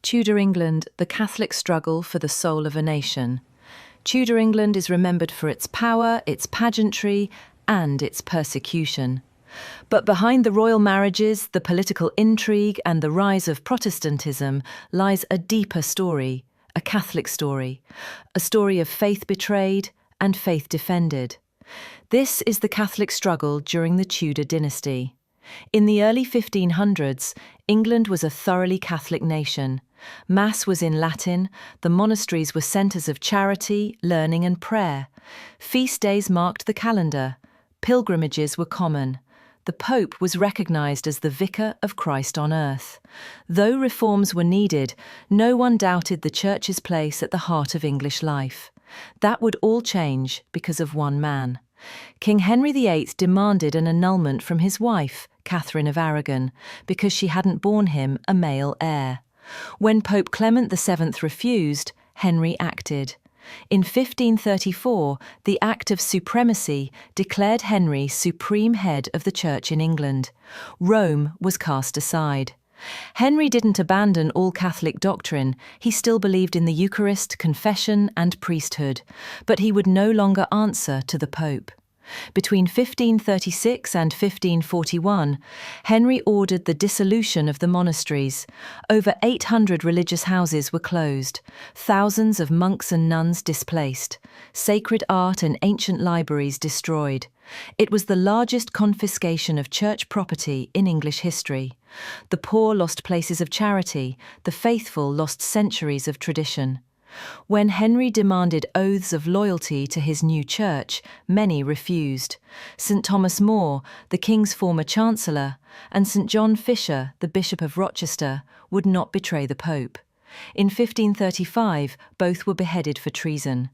Tudor England, the Catholic struggle for the soul of a nation. Tudor England is remembered for its power, its pageantry, and its persecution. But behind the royal marriages, the political intrigue, and the rise of Protestantism lies a deeper story, a Catholic story, a story of faith betrayed and faith defended. This is the Catholic struggle during the Tudor dynasty. In the early 1500s, England was a thoroughly Catholic nation. Mass was in Latin, the monasteries were centres of charity, learning and prayer. Feast days marked the calendar. Pilgrimages were common. The Pope was recognised as the Vicar of Christ on earth. Though reforms were needed, no one doubted the Church's place at the heart of English life. That would all change because of one man. King Henry VIII demanded an annulment from his wife, Catherine of Aragon, because she hadn't borne him a male heir. When Pope Clement VII refused, Henry acted. In 1534, the Act of Supremacy declared Henry supreme head of the Church in England. Rome was cast aside. Henry didn't abandon all Catholic doctrine. He still believed in the Eucharist, confession, and priesthood, but he would no longer answer to the Pope. Between 1536 and 1541, Henry ordered the dissolution of the monasteries. Over 800 religious houses were closed, thousands of monks and nuns displaced, sacred art and ancient libraries destroyed. It was the largest confiscation of church property in English history. The poor lost places of charity, the faithful lost centuries of tradition. When Henry demanded oaths of loyalty to his new church, many refused. St. Thomas More, the king's former chancellor, and St. John Fisher, the Bishop of Rochester, would not betray the Pope. In 1535, both were beheaded for treason.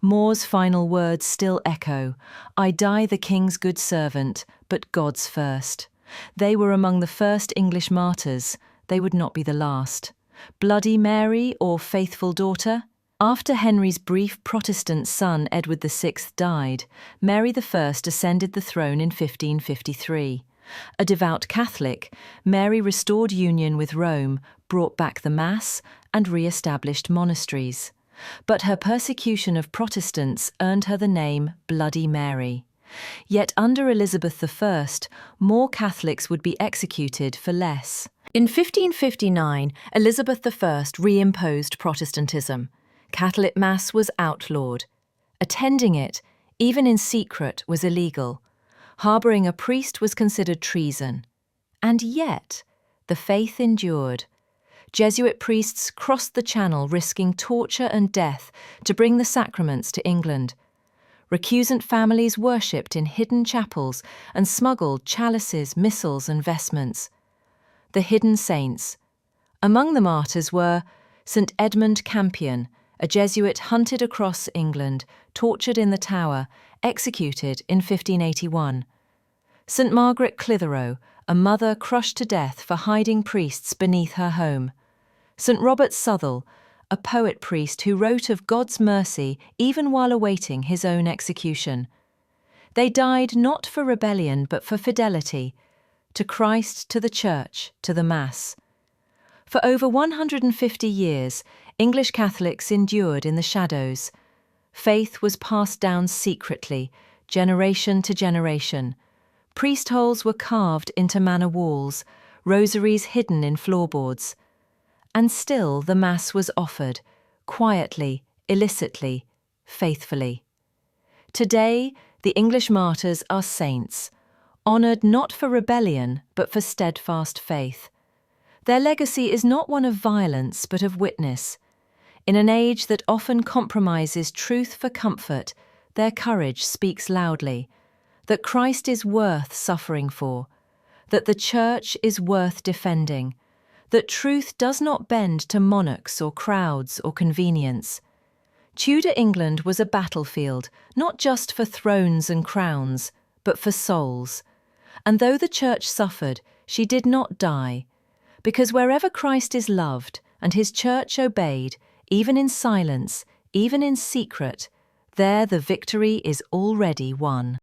More's final words still echo, "I die the king's good servant, but God's first." They were among the first English martyrs. They would not be the last. Bloody Mary or Faithful Daughter? After Henry's brief Protestant son Edward VI died, Mary I ascended the throne in 1553. A devout Catholic, Mary restored union with Rome, brought back the Mass, and re-established monasteries. But her persecution of Protestants earned her the name Bloody Mary. Yet under Elizabeth I, more Catholics would be executed for less. In 1559, Elizabeth I reimposed Protestantism. Catholic Mass was outlawed. Attending it, even in secret, was illegal. Harbouring a priest was considered treason. And yet, the faith endured. Jesuit priests crossed the Channel risking torture and death to bring the sacraments to England. Recusant families worshipped in hidden chapels and smuggled chalices, missals and vestments. The hidden saints. Among the martyrs were St. Edmund Campion, a Jesuit hunted across England, tortured in the Tower, executed in 1581. St. Margaret Clitheroe, a mother crushed to death for hiding priests beneath her home. St. Robert Southwell, a poet priest who wrote of God's mercy even while awaiting his own execution. They died not for rebellion but for fidelity, to Christ, to the Church, to the Mass. For over 150 years, English Catholics endured in the shadows. Faith was passed down secretly, generation to generation. Priest holes were carved into manor walls, rosaries hidden in floorboards. And still the Mass was offered, quietly, illicitly, faithfully. Today, the English martyrs are saints, honoured not for rebellion but for steadfast faith. Their legacy is not one of violence but of witness. In an age that often compromises truth for comfort, their courage speaks loudly, that Christ is worth suffering for, that the Church is worth defending, that truth does not bend to monarchs or crowds or convenience. Tudor England was a battlefield, not just for thrones and crowns, but for souls. And though the Church suffered, she did not die, because wherever Christ is loved and his Church obeyed, even in silence, even in secret, There the victory is already won.